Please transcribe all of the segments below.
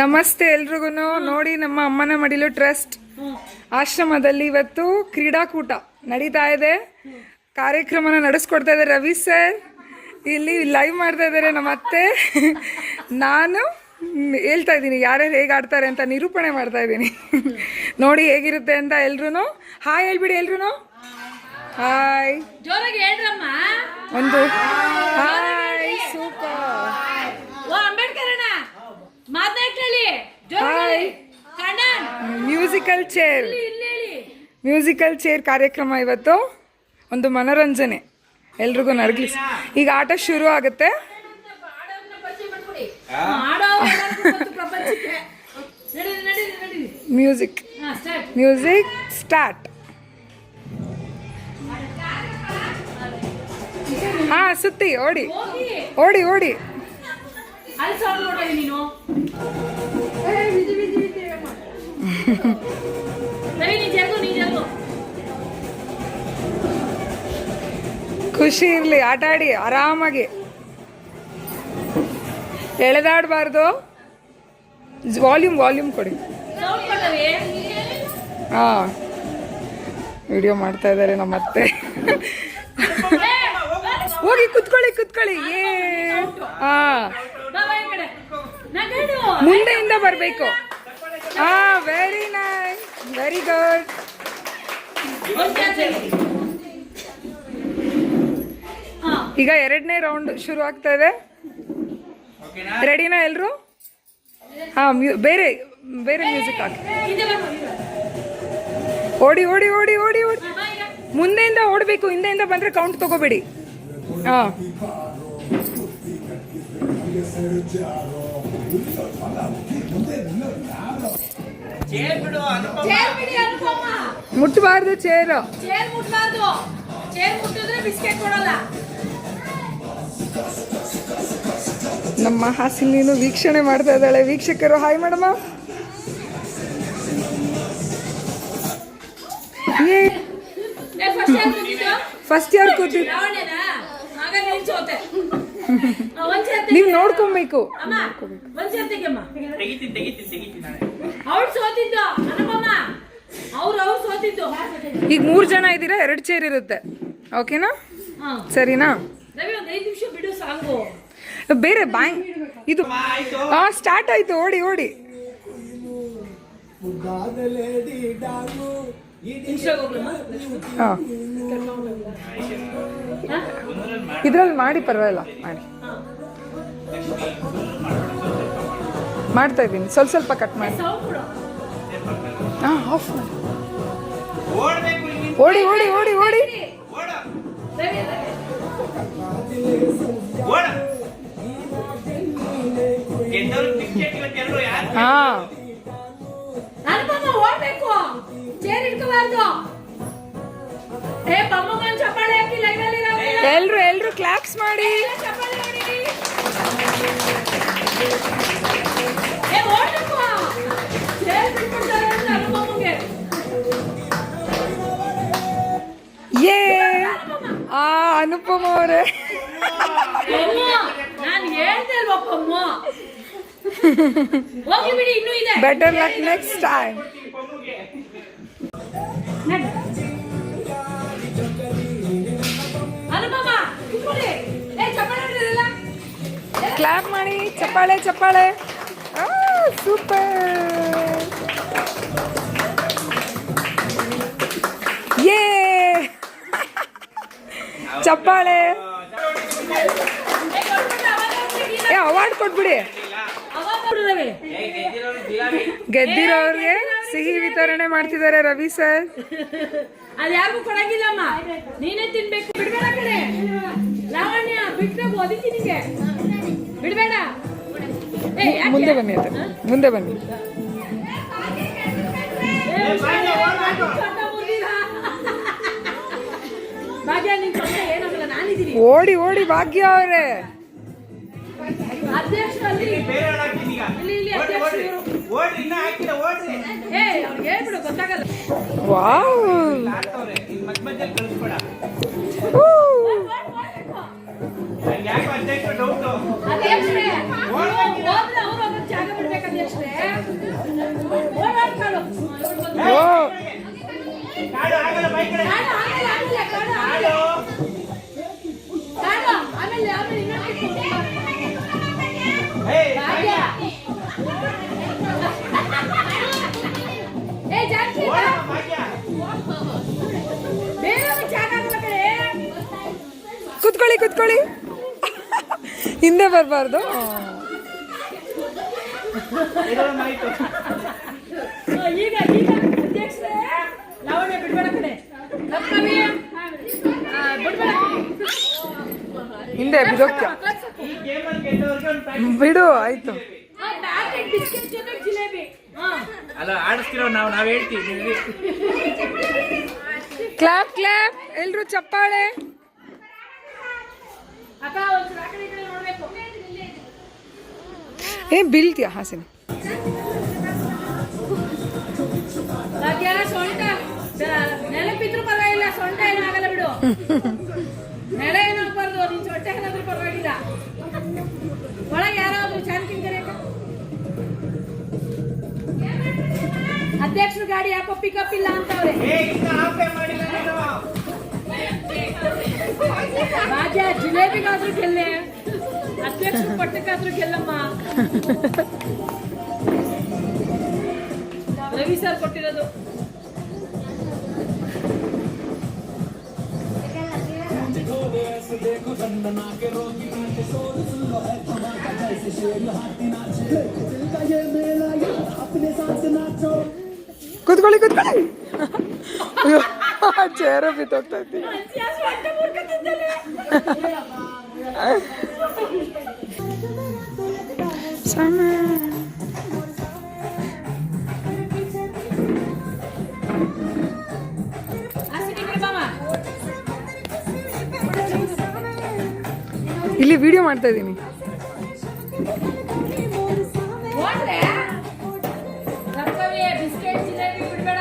ನಮಸ್ತೆ ಎಲ್ರಿಗೂ. ನೋಡಿ, ನಮ್ಮ ಅಮ್ಮನ ಮಡಿಲು ಟ್ರಸ್ಟ್ ಆಶ್ರಮದಲ್ಲಿ ಇವತ್ತು ಕ್ರೀಡಾಕೂಟ ನಡೀತಾ ಇದೆ. ಕಾರ್ಯಕ್ರಮನ ನಡೆಸ್ಕೊಡ್ತಾ ಇದ್ದಾರೆ ರವಿ ಸರ್. ಇಲ್ಲಿ ಲೈವ್ ಮಾಡ್ತಾ ಇದ್ದಾರೆ ನಮ್ಮ ಅತ್ತೆ. ನಾನು ಹೇಳ್ತಾ ಇದ್ದೀನಿ ಯಾರ್ಯಾರು ಹೇಗೆ ಆಡ್ತಾರೆ ಅಂತ ನಿರೂಪಣೆ ಮಾಡ್ತಾ ಇದ್ದೀನಿ. ನೋಡಿ ಹೇಗಿರುತ್ತೆ ಅಂತ. ಎಲ್ರು ಹಾಯ್ ಹೇಳ್ಬಿಡಿ. ಎಲ್ರು ಹಾಯ್ ಜೋರಾಗಿ ಹೇಳ್ರಮ್ಮ. ಒಂದು ಹಾಯ್. ಸೂಪರ್. ಮ್ಯೂಸಿಕಲ್ ಚೇರ್ ಕಾರ್ಯಕ್ರಮ ಇವತ್ತು. ಒಂದು ಮನೋರಂಜನೆ ಎಲ್ರಿಗೂ ನಡಗ್ಲಿಸ್. ಈಗ ಆಟ ಶುರು ಆಗುತ್ತೆ. Music start. ಹಾ, ಸುತ್ತಿ ಓಡಿ ಓಡಿ ಓಡಿ. ಖುಷಿ ಇರ್ಲಿ, ಆಟ ಆಡಿ ಆರಾಮಾಗಿ. ಎಳೆದಾಡಬಾರ್ದು. ವಾಲ್ಯೂಮ್ ಕೊಡಿ. ಹಾ, ವಿಡಿಯೋ ಮಾಡ್ತಾ ಇದ್ದಾರೆ ನಮ್ಮ ಅತ್ತೆ. ಹೋಗಿ ಕುತ್ಕೊಳ್ಳಿ. ಹಾ, ಮುಂದೆಯಿಂದ ಬರಬೇಕು. ಹಾ, ವೆರಿ ನೈಸ್, ವೆರಿ ಗುಡ್. ಈಗ 2ನೇ ರೌಂಡ್ ಶುರು ಆಗ್ತಾ ಇದೆ. ರೆಡಿನಾ ಎಲ್ರು? ಹಾ, ಬೇರೆ ಮ್ಯೂಸಿಕ್ ಹಾಕಿ. ಓಡಿ. ಮುಂದೆಯಿಂದ ಓಡಬೇಕು. ಹಿಂದೆಯಿಂದ ಬಂದ್ರೆ ಕೌಂಟ್ ತಗೋಬೇಡಿ. ಹಾ, ಮುಟ್ಟಬಾರ್ದು ಚೇರು. ನಮ್ಮ ಹಾಸಿನೀನು ವೀಕ್ಷಣೆ ಮಾಡ್ತಾ ಇದ್ದಾಳೆ. ವೀಕ್ಷಕರು ಹಾಯ್ ಮಾಡಮ್ಮ. ಫಸ್ಟ್ ಇಯರ್ ಕೂತಿದ್ದು ನೀವು ನೋಡ್ಕೊಬೇಕು. ಈಗ 3 ಜನ ಇದ್ದೀರಾ, 2 ಚೇರ್ ಇರುತ್ತೆ. ಓಕೆನಾ? ಸರಿನಾ? ಬೇರೆ ಬ್ಯಾಂಕ್ ಇದು. ಹಾ, ಸ್ಟಾರ್ಟ್ ಆಯ್ತು. ಓಡಿ. ಇದ್ರಲ್ಲಿ ಮಾಡಿ, ಪರವಾಗಿಲ್ಲ ಮಾಡಿ. ಮಾಡ್ತಾ ಇದ್ದೀನಿ. ಸ್ವಲ್ಪ ಕಟ್ ಮಾಡಿ. ಹಾ, ಆಫ್ ಮಾಡಿ. ಓಡಿ. ಹಾ, ಎಲ್ರು ಕ್ಲಾಪ್ಸ್ ಮಾಡಿ. ಯೇ, ಅನುಪಮ ಅವರೇ. Better luck next time. Clap ಮಾಡಿ. ಚಪ್ಪಾಳೆ. ಸೂಪರ್. ಯೇ, ಚಪ್ಪಾಳೆ. ಅವಾರ್ಡ್ ಕೊಟ್ಬಿಡಿ. ಗೆದ್ದಿರೋರ್ಗೆ ಸಿಹಿ ವಿತರಣೆ ಮಾಡ್ತಿದ್ದಾರೆ ರವಿ ಸರ್. ಅದ್ಯಾರಿಗೂ ಕೊಡಂಗಿಲ್ಲಮ್ಮ, ನೀನೇ ತಿನ್ಬೇಕು. ಬಿಡ್ಬೇಡ ಕಡೆ ಲಾವಣ್ಯ, ಬಿಟ್ರೆ ಓದಿತಿ ನಿಂಗೆ. ಬಿಡ್ಬೇಡ. ಮುಂದೆ ಬನ್ನಿ. ಓಡಿ ಭಾಗ್ಯ ಅವರೇ. ವಾವ್, ಕೂತ್ಕೊಳ್ಳಿ ಕೂತ್ಕೊಳ್ಳಿ. ಹಿಂದೆ ಬರಬಾರ್ದು. ಈಗ ಈಗ ಅಧ್ಯಕ್ಷರೇ ಲಾವಣ್ಯ ಬಿಡ್ಬೇಡ ಕಡೆ ರತ್ನವಿ ಬಿಡ್ಬೇಡ ಹಿಂದೆ ಬಿದೋಗ್ತೀಯ. ಬಿಡು ಆಯ್ತು. ಬಿಸ್ಕೆಟ್ ಜೊತೆ ಜಿಲೇಬಿ ಅಲ್ಲ ಆಡಿಸ್ತಿರೋ ನಾವ್ ಹೇಳ್ತೀವಿ. ಕ್ಲಾಪ್ ಕ್ಲಾಪ್ ಎಲ್ರು ಚಪ್ಪಾಳೆ. ಅಕ್ಕ ಒಂದ್ಸಲ ಆ ಕಡೆ ಈ ಕಡೆ ನೋಡ್ಬೇಕು. ಏ ಬೀಳ್ತೀಯ ಹಾಸಿನಿ. ಭಾಗ್ಯ ಸೊಂಟ ನೆಲಪಿದ್ರು ಪರವಾಗಿಲ್ಲ, ಸೊಂಟ ಏನಾಗಲ್ಲ ಬಿಡು. ನೆಲ ಏನಾಗಬಾರ್ದು, ನಿನ್ ಸೊಂಟ ಏನಾದ್ರೂ ಪರವಾಗಿಲ್ಲ. ಒಳಗೆ ಯಾರಾದ್ರೂ ಚಾನ್ಕಿಂಗ್ ಕರೆಯಕ. ಅಧ್ಯಕ್ಷರ ಗಾಡಿ ಯಾಕೋ ಪಿಕಪ್ ಇಲ್ಲ ಅಂತವ್ರೆ. ಭಾಗ್ಯ ಜಿಲೇಬಿಗಾದ್ರೂ ಗೆಲ್ಲೆ, ಅಧ್ಯಕ್ಷರ ಪಟ್ಟಕ್ಕಾದ್ರೂ ಗೆಲ್ಲಮ್ಮ. ರವಿ ಸರ್ ಕೊಟ್ಟಿರೋದು. ಕೂತ್ಕೊಳ್ಳಿ ಕೂತ್ಕೊಳ್ಳಿ. ಚೇರ ಬಿತ್ತೋಗ್ತಾ ಇದ್ದಿ. ಇಲ್ಲಿ ವಿಡಿಯೋ ಮಾಡ್ತಾ ಇದ್ದೀನಿ. ಬಿಸ್ಕೆಟ್ ಜಿಲೇಬಿ ಬಿಡ್ಬೇಡ.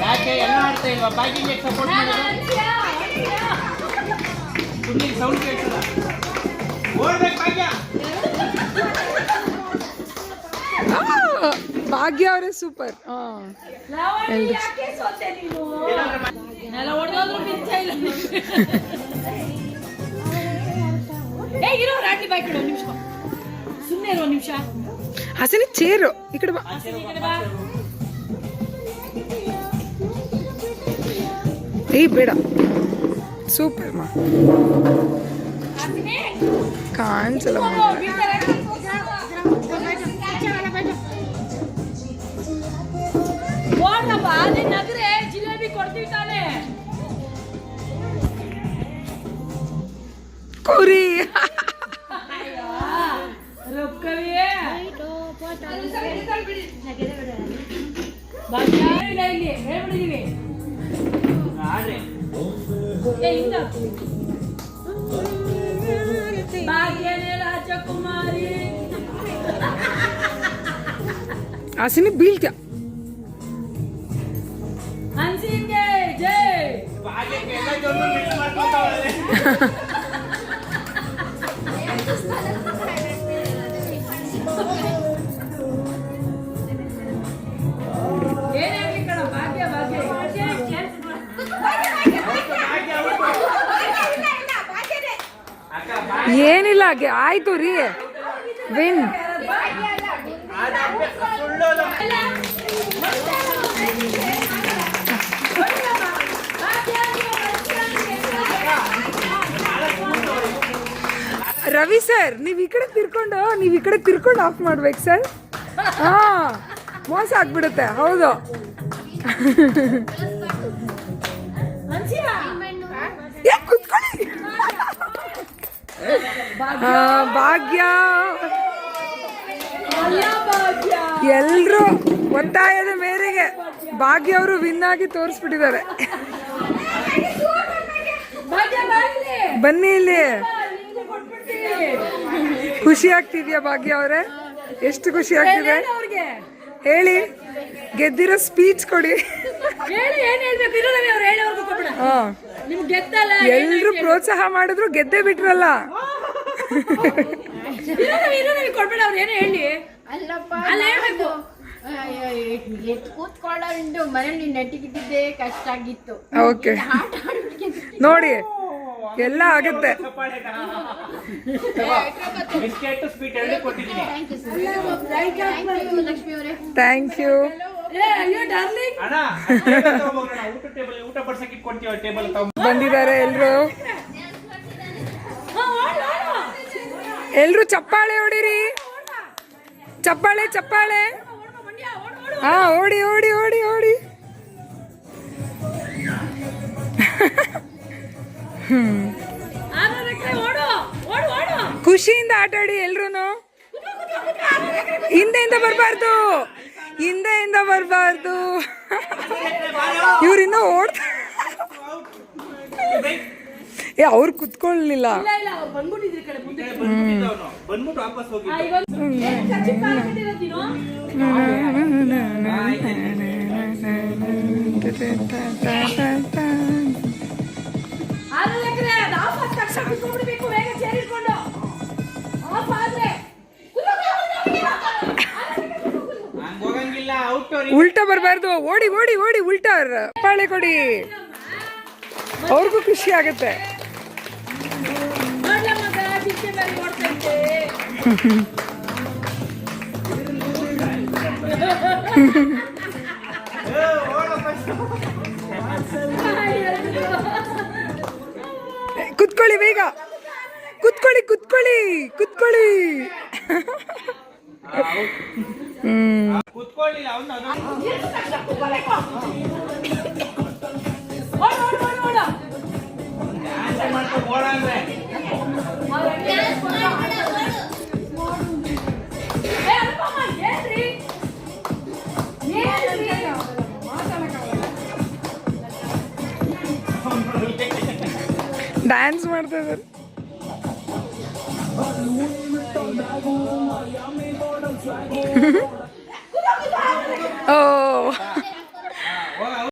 ಯಾಕೆ ಎಲ್ಲ ಆಡ್ತಾ ಇಲ್ವಾ? ಬಾಗಿಗೆ ಸಪೋರ್ಟ್ ಮಾಡೋದು ಸುಮ್ಮನೆ ಸೌಂಡ್ ಕೇಳ್ತದ. ಓಡ್ಬೇಕು ಭಾಗ್ಯ. ಭಾಗ್ಯ ಅವರೇ ಸೂಪರ್. ನೆಲ ಹೊಡೆದೋದ್ರು ಪಿಂಚ ಇಲ್ಲ. ಏ ಇರೋ ರಾಟಿ ಬಾಯ್ ಕಡೆ ನಿಮಿಷ ಸುಮ್ಮನೆ ಇರೋ ನಿಮಿಷ. ಹಸನಿ ಚೇರು ಈ ಕಡೆ ಬಾ. ಏ ಬೇಡ ಸೂಪರ್ ಮಾ ಕಾಣಿಸಲ್ಲ. ನಗರೆ ಜಿಲೇಬಿ ಕೊಡ್ತೀವಿ ತಾನೆ. ಕುರಿ ರೊಕ್ಕವೇ ಭಾಗ್ಯ ಇಲ್ಲಿ ಹೇಳ್ಬಿಟ್ಟಿದೀವಿ. ಭಾಗ್ಯನೇ ರಾಜಕುಮಾರಿ. ಹಸಿನಿ ಬೀಳ್ತ್ಯಾ. ಹನ್ಸಿಂಗೆ ಜೈ. ಏನಾಗ್ಲಿ ಕಣ ಭಾಗ್ಯ ಭಾಗ್ಯ. ಏನಿಲ್ಲ ಆಯ್ತು ರೀ ವಿನ್. ರವಿ ಸರ್ ನೀವು ಈ ಕಡೆ ತಿರ್ಕೊಂಡು ಆಫ್ ಮಾಡ್ಬೇಕು ಸರ್. ಹಾ ಮೋಸ ಆಗ್ಬಿಡುತ್ತೆ. ಹೌದು ಕುತ್ಕೊಳ್ಳಿ. ಭಾಗ್ಯ ಎಲ್ರು ಒತ್ತಾಯದ ಮೇರೆಗೆ ಭಾಗ್ಯ ಅವರು ವಿನ್ ಆಗಿ ತೋರಿಸ್ಬಿಟ್ಟಿದ್ದಾರೆ. ಬನ್ನಿ ಇಲ್ಲಿ. ಖುಷಿ ಆಗ್ತಿದ್ಯಾ ಭಾಗ್ಯ ಅವರೇ? ಎಷ್ಟು ಖುಷಿ ಆಗ್ತಿದೆ ಹೇಳಿ. ಗೆದ್ದಿರೋ ಸ್ಪೀಚ್ ಕೊಡಿ. ಎಲ್ರು ಪ್ರೋತ್ಸಾಹ ಮಾಡಿದ್ರು ಗೆದ್ದೆ ಬಿಟ್ರಲ್ಲ. ಕೊಡ್ಬೇಡ ಅವ್ರು ಏನೋ ಹೇಳಿ. ಎದ್ದು ಕೂತ್ಕೊಳ್ಳೋ ಮನೇಲಿ ನೆಟ್ಟಿಗಿದ್ದಿದ್ದೆ ಕಷ್ಟ ಆಗಿತ್ತು ಓಕೆ ಆಟ ಆಡೋದಕ್ಕೆ ನೋಡಿ ಎಲ್ಲ ಆಗುತ್ತೆ. ಬಿಸ್ಕೆಟ್ ಸ್ವೀಟ್ ಎರಡು ಕೊಟ್ಟಿದ್ದೀನಿ. ಲಕ್ಷ್ಮಿ ಅವರೇ ಥ್ಯಾಂಕ್ ಯು. ಅಣ್ಣ ಟೇಬಲ್ ತಗೊಂಬೋಗೋಣ. ಊಟ ಬಡ್ಸಕ್ಕೆ ಇಟ್ಕೊಡ್ತೀವಿ ಟೇಬಲ್ ತಗೊಂಡ್ ಬಂದಿದ್ದಾರೆ ಎಲ್ರು ಚಪ್ಪಾಳೆ ಹೊಡಿರಿ, ಚಪ್ಪಾಳೆ ಚಪ್ಪಾಳೆ. ಹಾ ಓಡಿ ಓಡಿ ಓಡಿ ಓಡಿ. ಖುಷಿಯಿಂದ ಆಟ ಆಡಿ ಎಲ್ರು. ಹಿಂದೆಯಿಂದ ಬರಬಾರ್ದು, ಹಿಂದೆಯಿಂದ ಬರಬಾರ್ದು. ಇವ್ರಿನ್ನೂ ಓಡ್ತಾ ಅವ್ರು ಕುತ್ಕೊಳ್ಳಲಿಲ್ಲ. ಬಂದ್ಬಿಟ್ಟು ವಾಪಸ್ ಹೋಗಿ ಹೋಗಂಗಿಲ್ಲ. ಉಲ್ಟಾ ಬರಬಾರ್ದು, ಓಡಿ ಓಡಿ ಓಡಿ ಉಲ್ಟಾ. ಪಾಳೆ ಕೊಡಿ, ಅವ್ರಿಗೂ ಖುಷಿ ಆಗುತ್ತೆ. ಕುತ್ಕೊಳ್ಳಿ ಬೇಗ, ಕುತ್ಕೊಳ್ಳಿ ಕುತ್ಕೊಳ್ಳಿ ಕುತ್ಕೊಳ್ಳಿ. ಕುತ್ಕೊಳ್ಳಿಲ್ಲ ಅವ್ನು ಮಾಡ್ಕೊಂಡು ಓಡಂದ್ರೆ ಡ್ಯಾನ್ಸ್ ಮಾಡ್ತಾ ಇದ್ದಾರೆ. ಓ